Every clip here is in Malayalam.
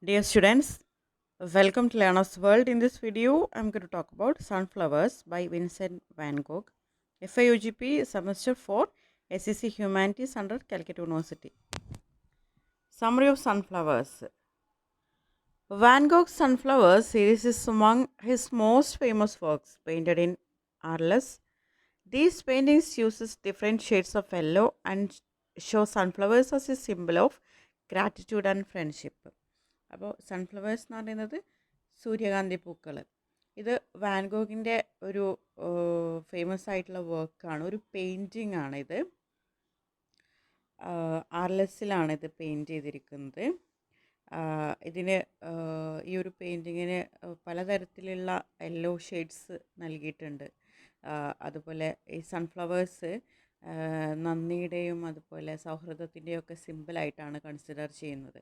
Dear students, welcome to Learner's World. In this video, I'm going to talk about Sunflowers by Vincent van Gogh, FIUGP Semester 4, SEC Humanities under Calcutta University. Summary of Sunflowers. Van Gogh's Sunflowers series is among his most famous works, painted in oils. These paintings uses different shades of yellow and show sunflowers as a symbol of gratitude and friendship. അപ്പോൾ സൺഫ്ലവേഴ്സ് എന്ന് പറയുന്നത് സൂര്യകാന്തി പൂക്കൾ. ഇത് വാൻഗോഗിൻ്റെ ഒരു ഫേമസ് ആയിട്ടുള്ള വർക്കാണ്, ഒരു പെയിൻറ്റിംഗ് ആണ് ഇത്. ആർലെസ്സിലാണ് ഇത് പെയിൻറ്റ് ചെയ്തിരിക്കുന്നത്. ഇതിന് ഈ ഒരു പെയിൻറ്റിങ്ങിന് പലതരത്തിലുള്ള യെല്ലോ ഷെയ്ഡ്സ് നൽകിയിട്ടുണ്ട്. അതുപോലെ ഈ സൺഫ്ലവേഴ്സ് നന്ദിയുടെയും അതുപോലെ സൗഹൃദത്തിൻ്റെയും ഒക്കെ സിമ്പിളായിട്ടാണ് കൺസിഡർ ചെയ്യുന്നത്.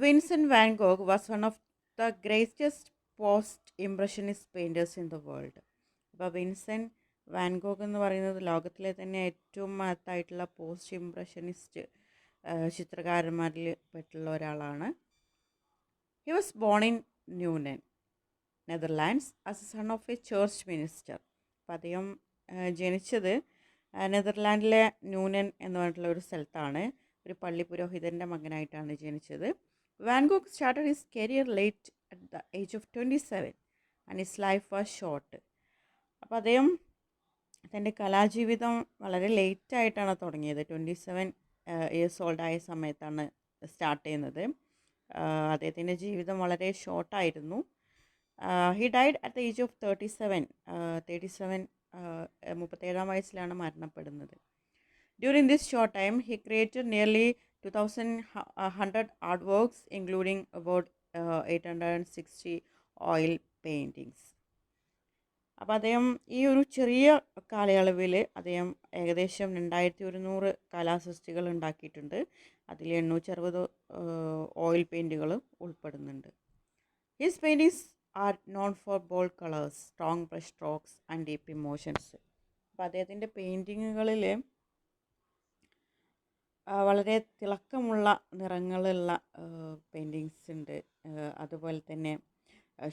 Vincent van Gogh was one of the greatest post-impressionist painters in the world. അപ്പോൾ വിൻസെൻറ്റ് വാൻ ഗോഗ് എന്ന് പറയുന്നത് ലോകത്തിലെ തന്നെ ഏറ്റവും മഹത്തായിട്ടുള്ള പോസ്റ്റ് ഇംപ്രഷനിസ്റ്റ് ചിത്രകാരന്മാരിൽ പെട്ടുള്ള ഒരാളാണ്. He was born in Nuenen, Netherlands, as a son of a church minister. അപ്പോൾ അദ്ദേഹം ജനിച്ചത് നെതർലാൻഡിലെ ന്യൂനൻ എന്ന് പറഞ്ഞിട്ടുള്ള ഒരു സ്ഥലത്താണ്. ഒരു പള്ളി പുരോഹിതൻ്റെ മകനായിട്ടാണ് ജനിച്ചത്. Van Gogh started his career late at the age of 27 and his life was short. അപ്പോൾ അദ്ദേഹം തൻ്റെ കലാജീവിതം വളരെ ലേറ്റായിട്ടാണ് തുടങ്ങിയത്. 27 ഇയേഴ്സ് ഓൾഡ് ആയ സമയത്താണ് സ്റ്റാർട്ട് ചെയ്യുന്നത്. അദ്ദേഹത്തിൻ്റെ ജീവിതം വളരെ ഷോർട്ടായിരുന്നു. He died at the age of 37 37 വയസ്സിലാണ് മരണപ്പെടുന്നത്. During this short time, he created nearly 2,100 artworks, including about 860 oil paintings. അപ്പോൾ അദ്ദേഹം ഈ ഒരു ചെറിയ കാലയളവിൽ അദ്ദേഹം ഏകദേശം 2100 കലാസൃഷ്ടികൾ ഉണ്ടാക്കിയിട്ടുണ്ട്. അതിൽ 860 ഓയിൽ പെയിൻറ്റുകൾ ഉൾപ്പെടുന്നുണ്ട്. His paintings are known for bold colours, strong brush strokes and deep emotions. അപ്പോൾ അദ്ദേഹത്തിൻ്റെ പെയിൻറ്റിങ്ങുകളിൽ വളരെ തിളക്കമുള്ള നിറങ്ങളുള്ള പെയിൻറ്റിങ്സ് ഉണ്ട്. അതുപോലെ തന്നെ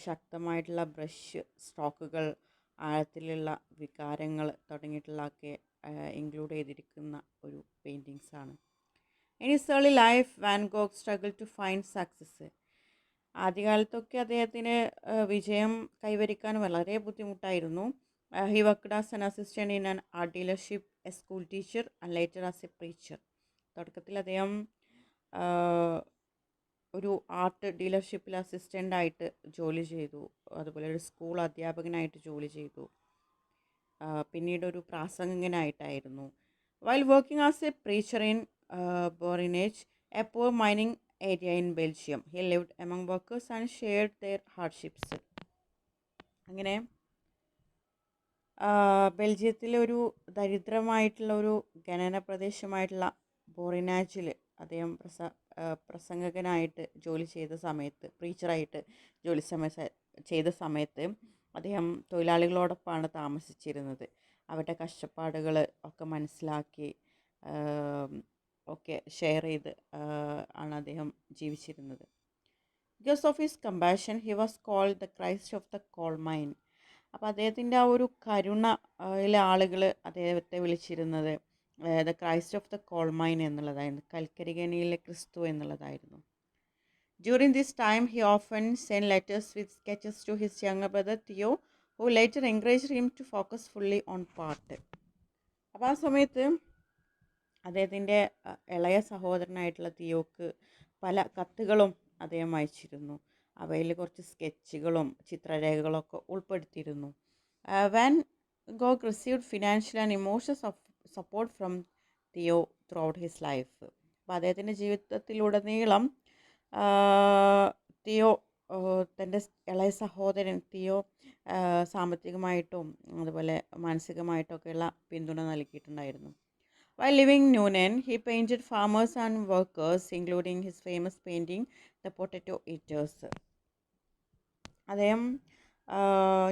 ശക്തമായിട്ടുള്ള ബ്രഷ് സ്ട്രോക്കുകൾ, ആഴത്തിലുള്ള വികാരങ്ങൾ തുടങ്ങിയിട്ടുള്ളതൊക്കെ ഇൻക്ലൂഡ് ചെയ്തിരിക്കുന്ന ഒരു പെയിൻറ്റിങ്സാണ്. In his early life Van Gogh struggle to find success. ആദ്യകാലത്തൊക്കെ അദ്ദേഹത്തിന് വിജയം കൈവരിക്കാൻ വളരെ ബുദ്ധിമുട്ടായിരുന്നു. He worked as an assistant in an art dealership, a school teacher and later as a preacher. തുടക്കത്തിൽ അദ്ദേഹം ഒരു ആർട്ട് ഡീലർഷിപ്പിൽ അസിസ്റ്റൻ്റായിട്ട് ജോലി ചെയ്തു. അതുപോലെ ഒരു സ്കൂൾ അധ്യാപകനായിട്ട് ജോലി ചെയ്തു. പിന്നീട് ഒരു പ്രാസംഗികനായിട്ടായിരുന്നു. While working as a preacher in Borinage, a poor mining area in Belgium, he lived among workers and shared their hardships. അങ്ങനെ ബെൽജിയത്തിലെ ഒരു ദരിദ്രമായിട്ടുള്ള ഒരു ഖനന പ്രദേശമായിട്ടുള്ള ബോറിനാജിൽ അദ്ദേഹം പ്രസംഗകനായിട്ട് ജോലി ചെയ്ത സമയത്ത്, പ്രീച്ചറായിട്ട് ജോലി ചെയ്ത സമയത്ത് അദ്ദേഹം തൊഴിലാളികളോടൊപ്പമാണ് താമസിച്ചിരുന്നത്. അവരുടെ കഷ്ടപ്പാടുകൾ ഒക്കെ മനസ്സിലാക്കി ഒക്കെ ഷെയർ ചെയ്ത് ആണ് അദ്ദേഹം ജീവിച്ചിരുന്നത്. Because of his compassion he was called the Christ of the coal mine. അപ്പോൾ അദ്ദേഹത്തിൻ്റെ ആ ഒരു കരുണയിലെ ആളുകൾ അദ്ദേഹത്തെ വിളിച്ചിരുന്നത് the Christ of the coal mine എന്നുള്ളതായിരുന്നു, കൽക്കരിഖനിയിലെ ക്രിസ്തു എന്നുള്ളതായിരുന്നു. During this time he often send letters with sketches to his younger brother Theo, who later encouraged him to focus fully on part. അപ്പോൾ ആ സമയത്ത് അദ്ദേഹത്തിൻ്റെ ഇളയ സഹോദരനായിട്ടുള്ള തിയോക്ക് പല കത്തുകളും അദ്ദേഹം അയച്ചിരുന്നു. അവയിൽ കുറച്ച് സ്കെച്ചുകളും ചിത്രരേഖകളൊക്കെ ഉൾപ്പെടുത്തിയിരുന്നു. Van Gogh received financial and emotional support from Theo through out his life. അപ്പോൾ അദ്ദേഹത്തിൻ്റെ ജീവിതത്തിലുടനീളം തിയോ തൻ്റെ ഇളയ സഹോദരൻ തിയോ സാമ്പത്തികമായിട്ടും അതുപോലെ മാനസികമായിട്ടൊക്കെയുള്ള പിന്തുണ നൽകിയിട്ടുണ്ടായിരുന്നു. While living in Newnan, he painted farmers and workers, including his famous painting, The Potato Eaters. അദ്ദേഹം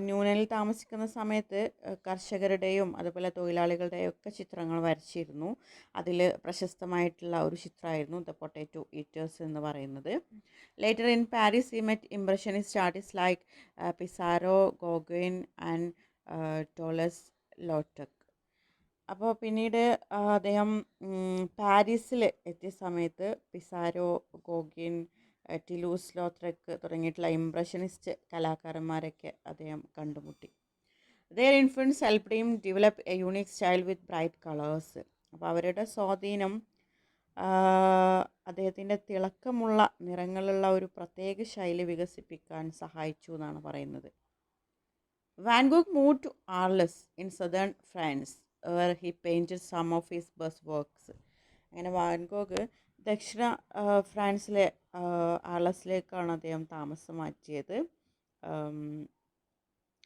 ന്യൂനനിൽ താമസിക്കുന്ന സമയത്ത് കർഷകരുടെയും അതുപോലെ തൊഴിലാളികളുടെയും ഒക്കെ ചിത്രങ്ങൾ വരച്ചിരുന്നു. അതിൽ പ്രശസ്തമായിട്ടുള്ള ഒരു ചിത്രമായിരുന്നു ദ പൊട്ടാറ്റോ ഈറ്റേഴ്സ് എന്ന് പറയുന്നത്. Later in Paris he met impressionist artist like Pissarro, Gauguin and Toulouse Lautrec. അപ്പോൾ പിന്നീട് അദ്ദേഹം പാരീസിൽ എത്തിയ സമയത്ത് പിസാരോ, ഗോഗിൻ, ടിലൂസ് ലോത്രക്ക് തുടങ്ങിയിട്ടുള്ള ഇംപ്രഷനിസ്റ്റ് കലാകാരന്മാരൊക്കെ അദ്ദേഹം കണ്ടുമുട്ടി. Their influence helped him develop a unique style with bright colours. അപ്പോൾ അവരുടെ സ്വാധീനം അദ്ദേഹത്തിൻ്റെ തിളക്കമുള്ള നിറങ്ങളുള്ള ഒരു പ്രത്യേക ശൈലി വികസിപ്പിക്കാൻ സഹായിച്ചു എന്നാണ് പറയുന്നത്. Van Gogh move to Arles in southern France where he painted some of his best works. അങ്ങനെ വാൻ ഗോഗ് ദക്ഷിണ ഫ്രാൻസിലെ ആർലസിലേക്കാണ് അദ്ദേഹം താമസം മാറ്റിയത്.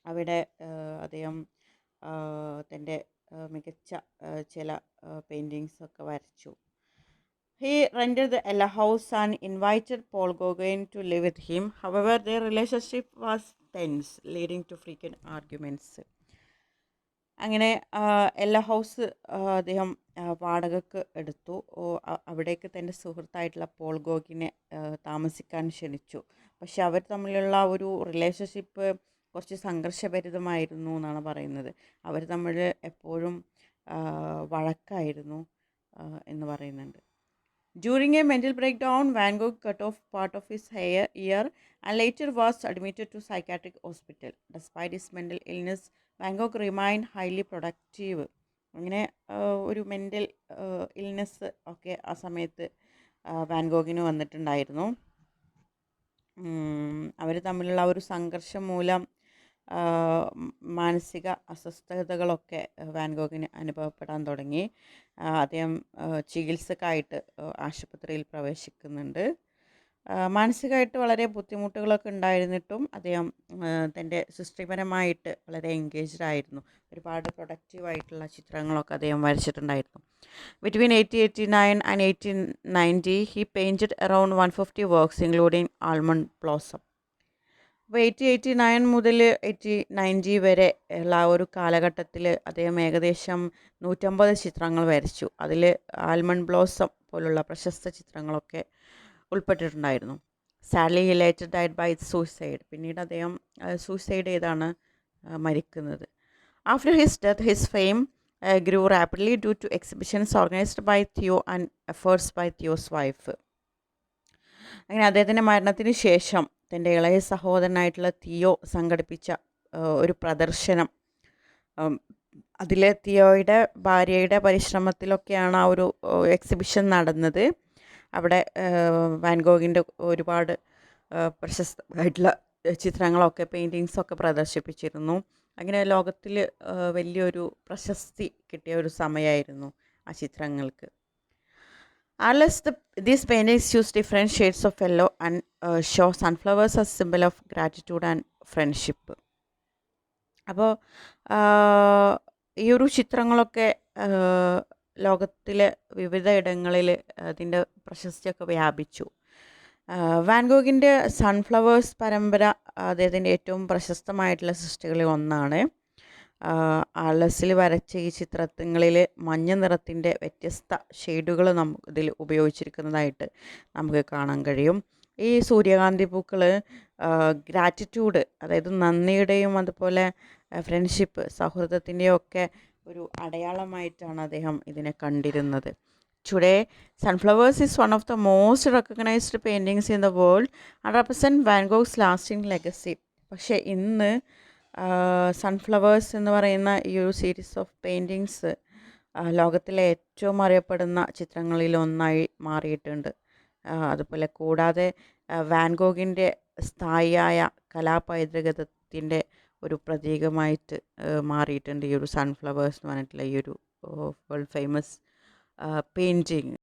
അവിടെ അദ്ദേഹം തൻ്റെ മികച്ച ചില പെയിൻറ്റിങ്സൊക്കെ വരച്ചു. He rented the Ella house and invited Paul Gauguin to live with him. However, their relationship was tense, leading to frequent arguments. അങ്ങനെ എല്ലാ ഹൗസ് അദ്ദേഹം വാടകയ്ക്ക് എടുത്തു. അവിടേക്ക് തൻ്റെ സുഹൃത്തായിട്ടുള്ള പോൾ ഗോഗിനെ താമസിക്കാൻ ക്ഷണിച്ചു. പക്ഷെ അവർ തമ്മിലുള്ള ഒരു റിലേഷൻഷിപ്പ് കുറച്ച് സംഘർഷഭരിതമായിരുന്നു എന്നാണ് പറയുന്നത്. അവർ തമ്മിൽ എപ്പോഴും വഴക്കായിരുന്നു എന്ന് പറയുന്നുണ്ട്. During a mental breakdown, Van Gogh cut off part of his ear and later was admitted to psychiatric hospital. Despite his mental illness, Van Gogh remained highly productive. അങ്ങനെ ഒരു മെൻ്റൽ ഇൽനെസ് ഒക്കെ ആ സമയത്ത് വാൻ ഗോഗിന് വന്നിട്ടുണ്ടായിരുന്നു. അവർ തമ്മിലുള്ള ഒരു സംഘർഷം മൂലം മാനസിക അസ്വസ്ഥതകളൊക്കെ വാൻ ഗോഗിന് അനുഭവപ്പെടാൻ തുടങ്ങി. അദ്ദേഹം ചികിത്സക്കായിട്ട് ആശുപത്രിയിൽ പ്രവേശിക്കുന്നുണ്ട്. മാനസികമായിട്ട് വളരെ ബുദ്ധിമുട്ടുകളൊക്കെ ഉണ്ടായിരുന്നിട്ടും അദ്ദേഹം തൻ്റെ സൃഷ്ടിപരമായിട്ട് വളരെ എൻഗേജ്ഡ് ആയിരുന്നു. ഒരുപാട് പ്രൊഡക്റ്റീവായിട്ടുള്ള ചിത്രങ്ങളൊക്കെ അദ്ദേഹം വരച്ചിട്ടുണ്ടായിരുന്നു. Between 1889 and 1890 he painted around 150 works including Almond Blossom. അപ്പോൾ 1889 മുതൽ 1890 വരെ ഉള്ള ആ ഒരു കാലഘട്ടത്തിൽ അദ്ദേഹം ഏകദേശം 150 ചിത്രങ്ങൾ വരച്ചു. അതിൽ ആൽമണ്ട് ബ്ലോസം പോലുള്ള പ്രശസ്ത ചിത്രങ്ങളൊക്കെ ഉൾപ്പെട്ടിട്ടുണ്ടായിരുന്നു. Sadly he later died by suicide. പിന്നീട് അദ്ദേഹം സൂസൈഡ് ചെയ്താണ് മരിക്കുന്നത്. After his death his fame grew rapidly due to exhibitions organized by Theo and efforts by Theo's wife. അങ്ങനെ അദ്ദേഹത്തിൻ്റെ മരണത്തിന് ശേഷം തൻ്റെ ഇളയ സഹോദരനായിട്ടുള്ള തിയോ സംഘടിപ്പിച്ച ഒരു പ്രദർശനം, അതിൽ തിയോയുടെ ഭാര്യയുടെ പരിശ്രമത്തിലൊക്കെയാണ് ആ ഒരു എക്സിബിഷൻ നടന്നത്. അവിടെ വാൻ ഗോഗിൻ്റെ ഒരുപാട് പ്രശസ്തമായിട്ടുള്ള ചിത്രങ്ങളൊക്കെ പെയിൻറ്റിങ്സൊക്കെ പ്രദർശിപ്പിച്ചിരുന്നു. അങ്ങനെ ലോകത്തിൽ വലിയൊരു പ്രശസ്തി കിട്ടിയ ഒരു സമയമായിരുന്നു ആ ചിത്രങ്ങൾക്ക്. These paintings use different shades of yellow and show sunflowers as symbol of gratitude and friendship. അപ്പോൾ ഈ ഒരു ചിത്രങ്ങളൊക്കെ ലോകത്തിലെ വിവിധ ഇടങ്ങളിൽ അതിൻ്റെ പ്രശസ്തിയൊക്കെ വ്യാപിച്ചു. വാൻ ഗോഗിൻ്റെ സൺഫ്ലവേഴ്സ് പരമ്പര അദ്ദേഹത്തിൻ്റെ ഏറ്റവും പ്രശസ്തമായിട്ടുള്ള സൃഷ്ടികളിൽ ഒന്നാണ്. ആർലസിൽ വരച്ച ഈ ചിത്രങ്ങളിൽ മഞ്ഞ നിറത്തിൻ്റെ വ്യത്യസ്ത ഷെയ്ഡുകൾ ഇതിൽ ഉപയോഗിച്ചിരിക്കുന്നതായിട്ട് നമുക്ക് കാണാൻ കഴിയും. ഈ സൂര്യകാന്തി പൂക്കൾ ഗ്രാറ്റിറ്റ്യൂഡ്, അതായത് നന്ദിയുടെയും അതുപോലെ ഫ്രണ്ട്ഷിപ്പ്, സൗഹൃദത്തിൻ്റെയും ഒക്കെ ഒരു അടയാളമായിട്ടാണ് അദ്ദേഹം ഇതിനെ കണ്ടിരുന്നത്. Today, sunflowers is one of the most recognized paintings in the world and represent Van Gogh's lasting legacy. പക്ഷേ ഇന്ന് സൺഫ്ലവേഴ്സ് എന്ന് പറയുന്ന ഈ ഒരു സീരീസ് ഓഫ് പെയിൻറ്റിങ്സ് ലോകത്തിലെ ഏറ്റവും അറിയപ്പെടുന്ന ചിത്രങ്ങളിൽ ഒന്നായി മാറിയിട്ടുണ്ട്. അതുപോലെ കൂടാതെ വാൻ ഗോഗിൻ്റെ സ്ഥായിയായ കലാപൈതൃകത്തിൻ്റെ ഒരു പ്രതീകമായിട്ട് മാറിയിട്ടുണ്ട് ഈ ഒരു സൺഫ്ലവേഴ്സ് എന്ന് പറഞ്ഞിട്ടുള്ള ഈ ഒരു വേൾഡ് ഫേമസ് പെയിൻറ്റിങ്.